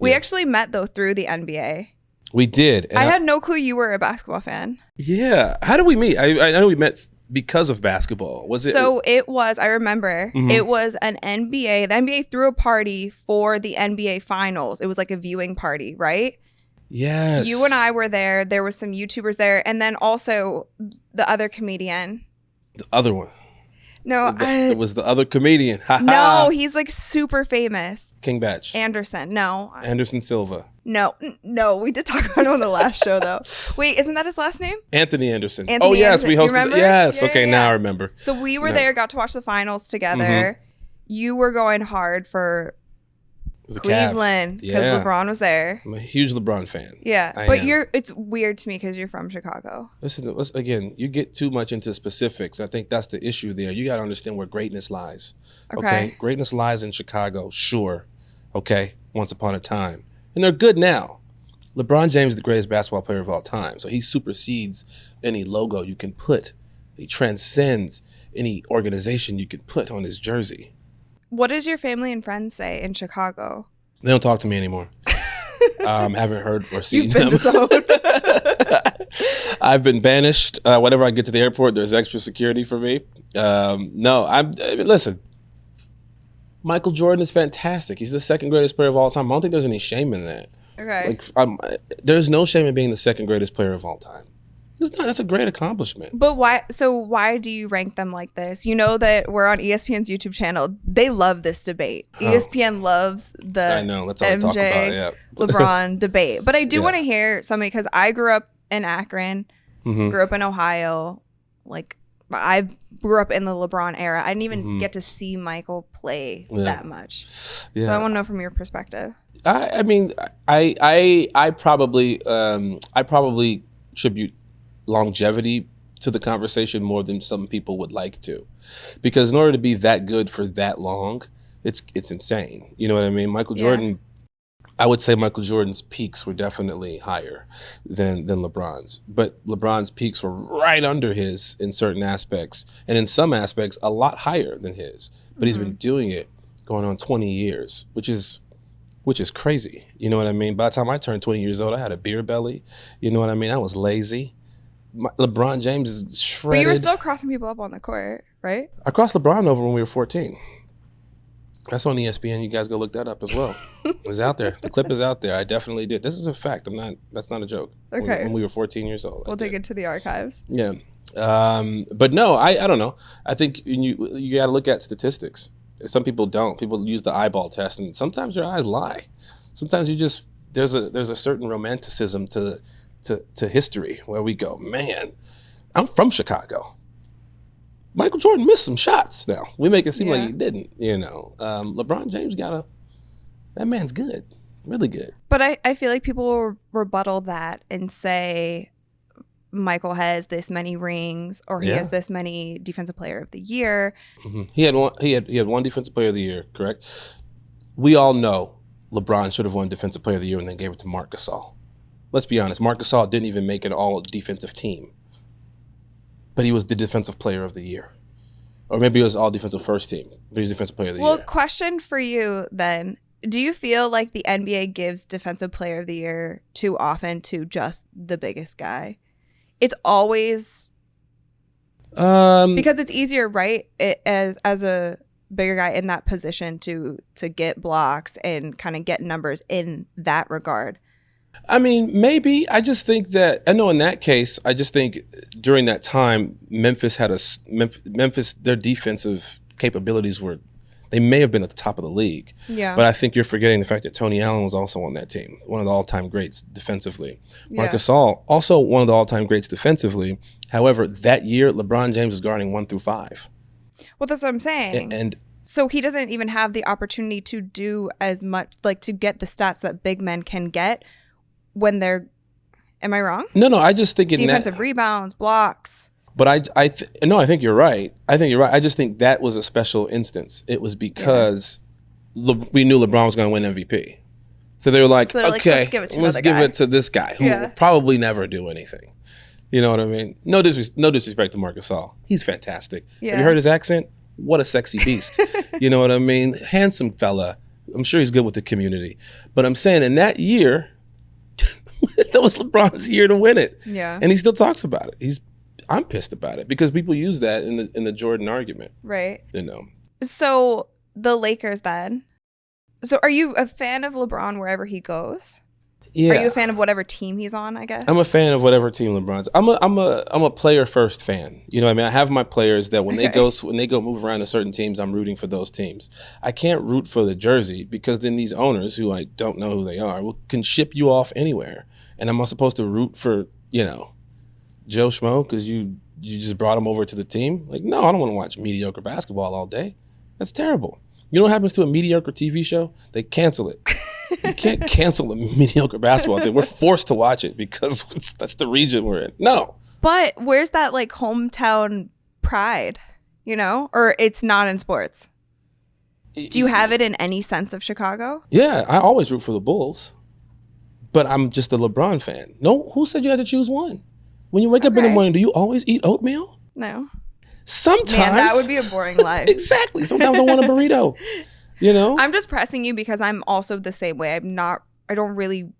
We actually met, though, through the NBA. We did. And I had no clue you were a basketball fan. Yeah. How did we meet? I know we met because of basketball. Was it? So it was, I remember, it was an NBA. The NBA threw a party for the NBA finals. It was like a viewing party, right? Yes. You and I were there. There was some YouTubers there. And then also the other comedian. The other one. No, it was the other comedian. No, he's like super famous. King Batch. Anderson. No. Anderson Silva. No, we did talk about him on the last show, though. Wait, isn't that his last name? Anthony Anderson. Anthony yes, Anderson. we hosted. Yes, Yeah, okay, yeah. now I remember. So we were there, got to watch the finals together. You were going hard for Cleveland because LeBron was there. I'm a huge LeBron fan. Yeah, but it's weird to me because you're from Chicago. Listen, again, you get too much into specifics. I think that's the issue there. You got to understand where greatness lies. Okay? Greatness lies in Chicago, sure. Okay, once upon a time. And they're good now. LeBron James is the greatest basketball player of all time. So he supersedes any logo you can put. He transcends any organization you can put on his jersey. What does your family and friends say in Chicago? They don't talk to me anymore. Haven't heard or seen You've been them. I've been banished. Whenever I get to the airport, there's extra security for me. Listen, Michael Jordan is fantastic. He's the second greatest player of all time. I don't think there's any shame in that. Okay. There's no shame in being the second greatest player of all time. That's a great accomplishment. But why? So why do you rank them like this? You know that we're on ESPN's YouTube channel. They love this debate. ESPN loves the I know. That's all we talk about. Yeah. LeBron debate. But I do want to hear somebody because I grew up in Akron, grew up in Ohio. Like I grew up in the LeBron era. I didn't even get to see Michael play that much. Yeah. So I want to know from your perspective. I mean, I probably attribute longevity to the conversation more than some people would like to, because in order to be that good for that long, it's insane. You know what I mean? Michael Jordan, I would say Michael Jordan's peaks were definitely higher than LeBron's, but LeBron's peaks were right under his in certain aspects, and in some aspects a lot higher than his. But he's been doing it going on 20 years, which is crazy. You know what I mean? By the time I turned 20 years old, I had a beer belly. You know what I mean? I was lazy. LeBron James is shredded. But you were still crossing people up on the court, right? I crossed LeBron over when we were 14. That's on ESPN. You guys go look that up as well. It's out there. The clip is out there. I definitely did. This is a fact. That's not a joke. Okay. When we were 14 years old. We'll take it to the archives. Yeah. But no, I don't know. I think you got to look at statistics. Some people don't. People use the eyeball test, and sometimes your eyes lie. Sometimes there's a certain romanticism to history where we go, man, I'm from Chicago. Michael Jordan missed some shots now. We make it seem like he didn't, you know. LeBron James that man's good, really good. But I feel like people will rebuttal that and say Michael has this many rings or he has this many Defensive Player of the Year. He had one Defensive Player of the Year, correct? We all know LeBron should have won Defensive Player of the Year and then gave it to Marc Gasol. Let's be honest, Marc Gasol didn't even make an all-defensive team. But he was the Defensive Player of the Year. Or maybe it was all-defensive first team, but he was Defensive Player of the Year. Well, question for you then. Do you feel like the NBA gives Defensive Player of the Year too often to just the biggest guy? It's always... because it's easier, right? As a bigger guy in that position to get blocks and kind of get numbers in that regard. I mean, maybe. I just think that, I know in that case, I just think during that time, Memphis, their defensive capabilities they may have been at the top of the league. Yeah. But I think you're forgetting the fact that Tony Allen was also on that team, one of the all-time greats defensively. Marc Gasol, also one of the all-time greats defensively. However, that year, LeBron James was guarding 1 through 5. Well, that's what I'm saying. And so he doesn't even have the opportunity to do as much, like to get the stats that big men can get when they're, am I wrong? No, I just think defensive rebounds, blocks. But I think you're right. I just think that was a special instance. It was because we knew LeBron was going to win MVP. So they were like, okay, let's give it to this guy who will probably never do anything. You know what I mean? No disrespect to Marc Gasol. He's fantastic. Yeah. Have you heard his accent? What a sexy beast. You know what I mean? Handsome fella. I'm sure he's good with the community. But I'm saying in that year, that was LeBron's year to win it. Yeah. And he still talks about it. I'm pissed about it because people use that in the Jordan argument. Right. You know. So the Lakers then. So are you a fan of LeBron wherever he goes? Yeah. Are you a fan of whatever team he's on, I guess? I'm a fan of whatever team LeBron's. I'm a player first fan. You know what I mean? I have my players that when they go move around to certain teams, I'm rooting for those teams. I can't root for the jersey because then these owners who I don't know who they are can ship you off anywhere. And am I supposed to root for, Joe Schmo because you just brought him over to the team? Like, no, I don't want to watch mediocre basketball all day. That's terrible. You know what happens to a mediocre TV show? They cancel it. You can't cancel a mediocre basketball team. We're forced to watch it because that's the region we're in. No. But where's that like hometown pride, or it's not in sports? Do you have it in any sense of Chicago? Yeah, I always root for the Bulls, but I'm just a LeBron fan. No, who said you had to choose one? When you wake up in the morning, do you always eat oatmeal? No. Sometimes. Man, that would be a boring life. Exactly. Sometimes I want a burrito. I'm just pressing you because I'm also the same way. I don't really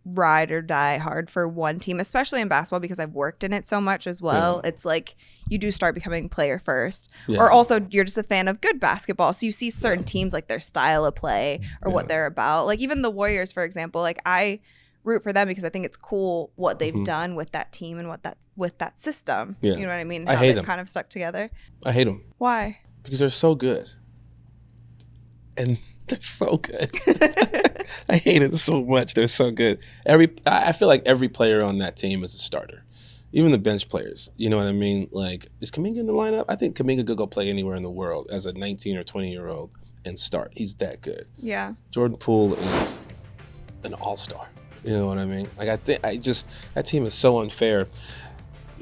ride or die hard for one team, especially in basketball because I've worked in it so much as well. Yeah. It's like you do start becoming player first. Yeah. Or also you're just a fan of good basketball. So you see certain teams like their style of play or what they're about. Like even the Warriors, for example, like I root for them because I think it's cool what they've done with that team and with that system. Yeah. You know what I mean? I hate them. Kind of stuck together. I hate them. Why? Because they're so good. And they're so good. I hate it so much. They're so good. I feel like every player on that team is a starter. Even the bench players. You know what I mean? Like, is Kuminga in the lineup? I think Kuminga could go play anywhere in the world as a 19 or 20-year-old and start. He's that good. Yeah. Jordan Poole is an all-star. You know what I mean? Like, that team is so unfair.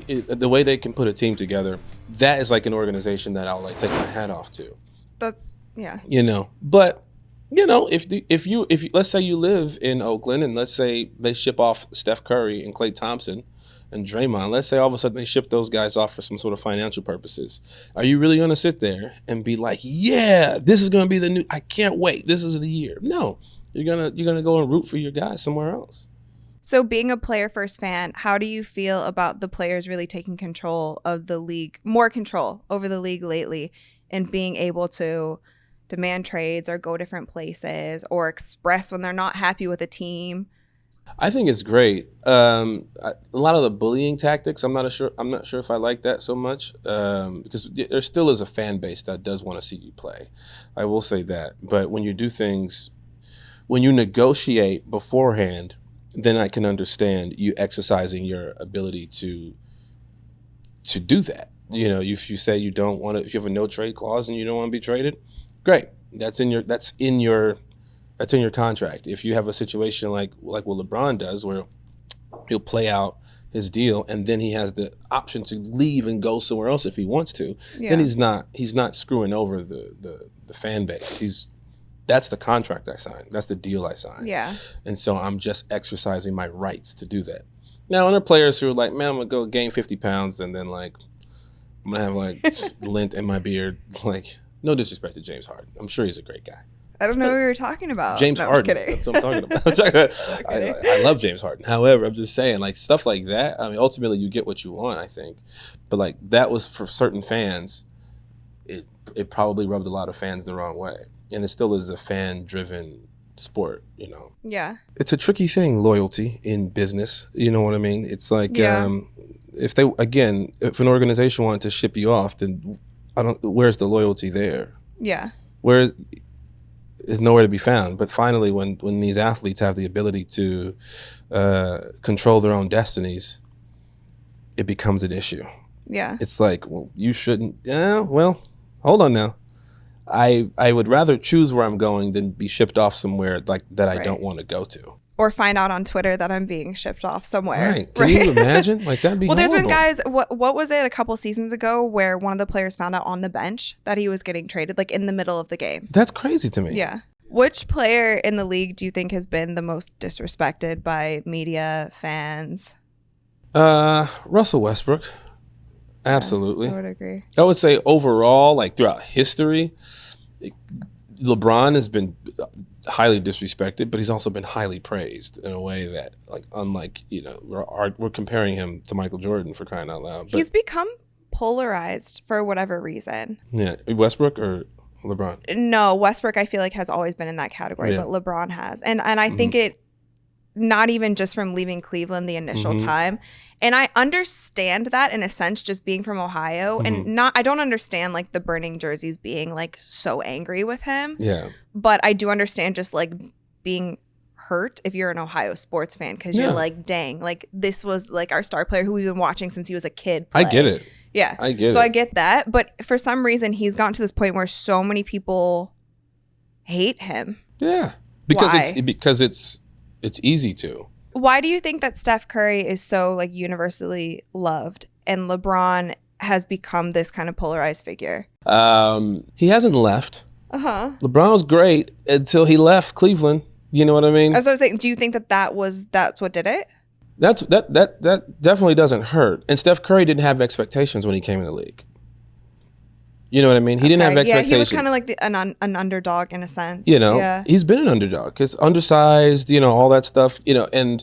The way they can put a team together, that is like an organization that I'll like take my hat off to. Yeah. But if you let's say you live in Oakland and let's say they ship off Steph Curry and Klay Thompson and Draymond, let's say all of a sudden they ship those guys off for some sort of financial purposes. Are you really going to sit there and be like, yeah, this is going to be I can't wait. This is the year. No, you're going to go and root for your guys somewhere else. So being a player first fan, how do you feel about the players really taking control of the league, more control over the league lately and being able to demand trades or go different places or express when they're not happy with a team? I think it's great. A lot of the bullying tactics, I'm not sure if I like that so much because there still is a fan base that does want to see you play. I will say that. But when you do things, when you negotiate beforehand, then I can understand you exercising your ability to do that. If you say you don't want to, if you have a no trade clause and you don't want to be traded, great. That's in your contract. If you have a situation like what LeBron does, where he'll play out his deal and then he has the option to leave and go somewhere else if he wants to, then he's not screwing over the fan base. That's the contract I signed. That's the deal I signed. Yeah. And so I'm just exercising my rights to do that. Now, there are players who are like, man, I'm gonna go gain 50 pounds and then like I'm gonna have like lint in my beard. Like, no disrespect to James Harden. I'm sure he's a great guy. I don't know what you were talking about. James Harden. That's what I'm talking about. I love James Harden. However, I'm just saying, like, stuff like that, I mean, ultimately you get what you want, I think. But like that was for certain fans, it probably rubbed a lot of fans the wrong way. And it still is a fan-driven sport, Yeah. It's a tricky thing, loyalty in business. You know what I mean? It's like if an organization wanted to ship you off, then where's the loyalty there? Yeah. Is nowhere to be found. But finally, when these athletes have the ability to control their own destinies, it becomes an issue. Yeah. It's like, well, you shouldn't. Well, hold on now. I would rather choose where I'm going than be shipped off somewhere like that I don't want to go to. Or find out on Twitter that I'm being shipped off somewhere. Right. Can you imagine? Like, that'd be Well, horrible. There's been guys, what was it, a couple seasons ago where one of the players found out on the bench that he was getting traded, like in the middle of the game. That's crazy to me. Yeah. Which player in the league do you think has been the most disrespected by media, fans? Russell Westbrook. Absolutely. I would agree. I would say overall, like throughout history, LeBron has been highly disrespected, but he's also been highly praised in a way that, like, unlike, we're comparing him to Michael Jordan, for crying out loud. But he's become polarized for whatever reason. Yeah, Westbrook or LeBron? No, Westbrook I feel like has always been in that category, but LeBron has. And I think it, not even just from leaving Cleveland the initial time. And I understand that in a sense, just being from Ohio, and I don't understand like the burning jerseys being like so angry with him. Yeah. But I do understand just like being hurt if you're an Ohio sports fan, because you're like, dang, like this was like our star player who we've been watching since he was a kid play. I get it. Yeah. I get it. So I get that. But for some reason, he's gotten to this point where so many people hate him. Yeah. Because it's easy to. Why do you think that Steph Curry is so like universally loved and LeBron has become this kind of polarized figure? He hasn't left. LeBron was great until he left Cleveland. You know what I mean? As I was saying, do you think that's what did it? That definitely doesn't hurt. And Steph Curry didn't have expectations when he came in the league. You know what I mean? He didn't have expectations. Yeah, he was kind of like an underdog in a sense. He's been an underdog because undersized, all that stuff, and,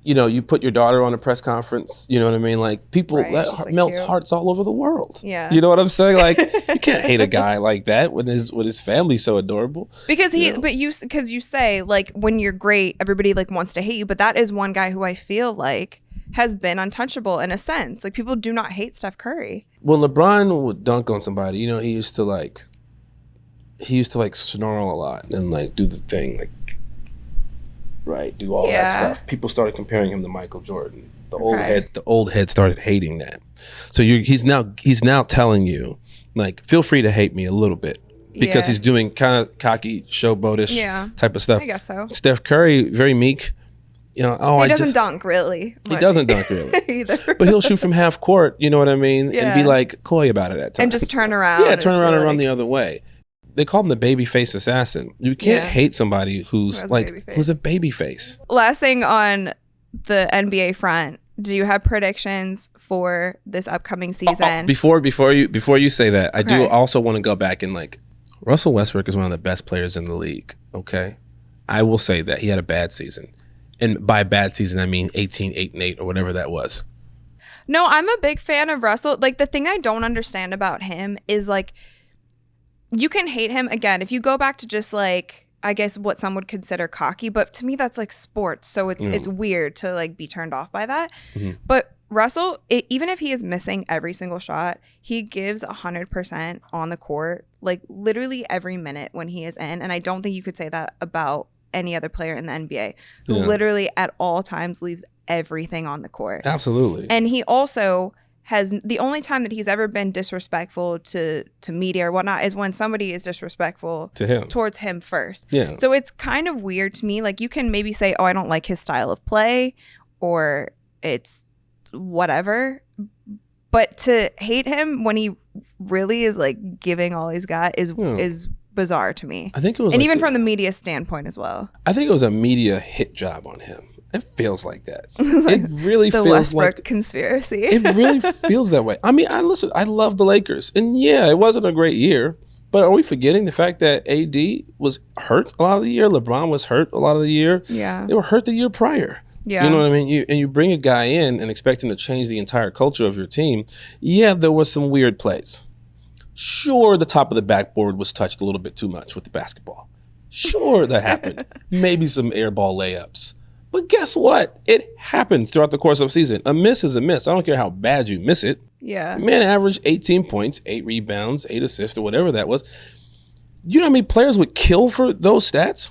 you put your daughter on a press conference, you know what I mean? Like people, that melts hearts all over the world. Yeah. You know what I'm saying? Like you can't hate a guy like that when his family's so adorable. Because you say like when you're great, everybody like wants to hate you. But that is one guy who I feel like has been untouchable in a sense. Like people do not hate Steph Curry. When LeBron would dunk on somebody, he used to snarl a lot and like do the thing, like, right, do all that stuff. People started comparing him to Michael Jordan. The old head started hating that. So he's now telling you, like, feel free to hate me a little bit because he's doing kind of cocky, showboatish type of stuff. I guess so. Steph Curry, very meek. He doesn't dunk really much. He doesn't dunk really either. But he'll shoot from half court, you know what I mean? And be like coy about it at times. And just turn around. Yeah, turn around and run the other way. They call him the babyface assassin. You can't hate somebody who's a babyface. Last thing on the NBA front, do you have predictions for this upcoming season? Before you say that, I do also want to go back and like Russell Westbrook is one of the best players in the league. Okay, I will say that he had a bad season. And by bad season, I mean 18, 8-8 or whatever that was. No, I'm a big fan of Russell. Like, the thing I don't understand about him is, like, you can hate him. Again, if you go back to just, like, I guess what some would consider cocky. But to me, that's, like, sports. So it's weird to, like, be turned off by that. But Russell, even if he is missing every single shot, he gives 100% on the court, like, literally every minute when he is in. And I don't think you could say that about any other player in the NBA who literally at all times leaves everything on the court. Absolutely. And he also has, the only time that he's ever been disrespectful to media or whatnot is when somebody is disrespectful to him, towards him first. Yeah. So it's kind of weird to me. Like, you can maybe say, oh, I don't like his style of play, or it's whatever. But to hate him when he really is like giving all he's got is bizarre to me. I think it was, and even from the media standpoint as well. I think it was a media hit job on him. It feels like that. It really feels Westbrook like conspiracy. It really feels that way. I mean, I love the Lakers, and yeah, it wasn't a great year. But are we forgetting the fact that AD was hurt a lot of the year? LeBron was hurt a lot of the year. Yeah, they were hurt the year prior. Yeah, you know what I mean. You bring a guy in and expect him to change the entire culture of your team. Yeah, there was some weird plays. Sure, the top of the backboard was touched a little bit too much with the basketball. Sure, that happened. Maybe some airball layups. But guess what? It happens throughout the course of the season. A miss is a miss. I don't care how bad you miss it. Yeah. Man averaged 18 points, 8 rebounds, 8 assists, or whatever that was. You know how many players would kill for those stats?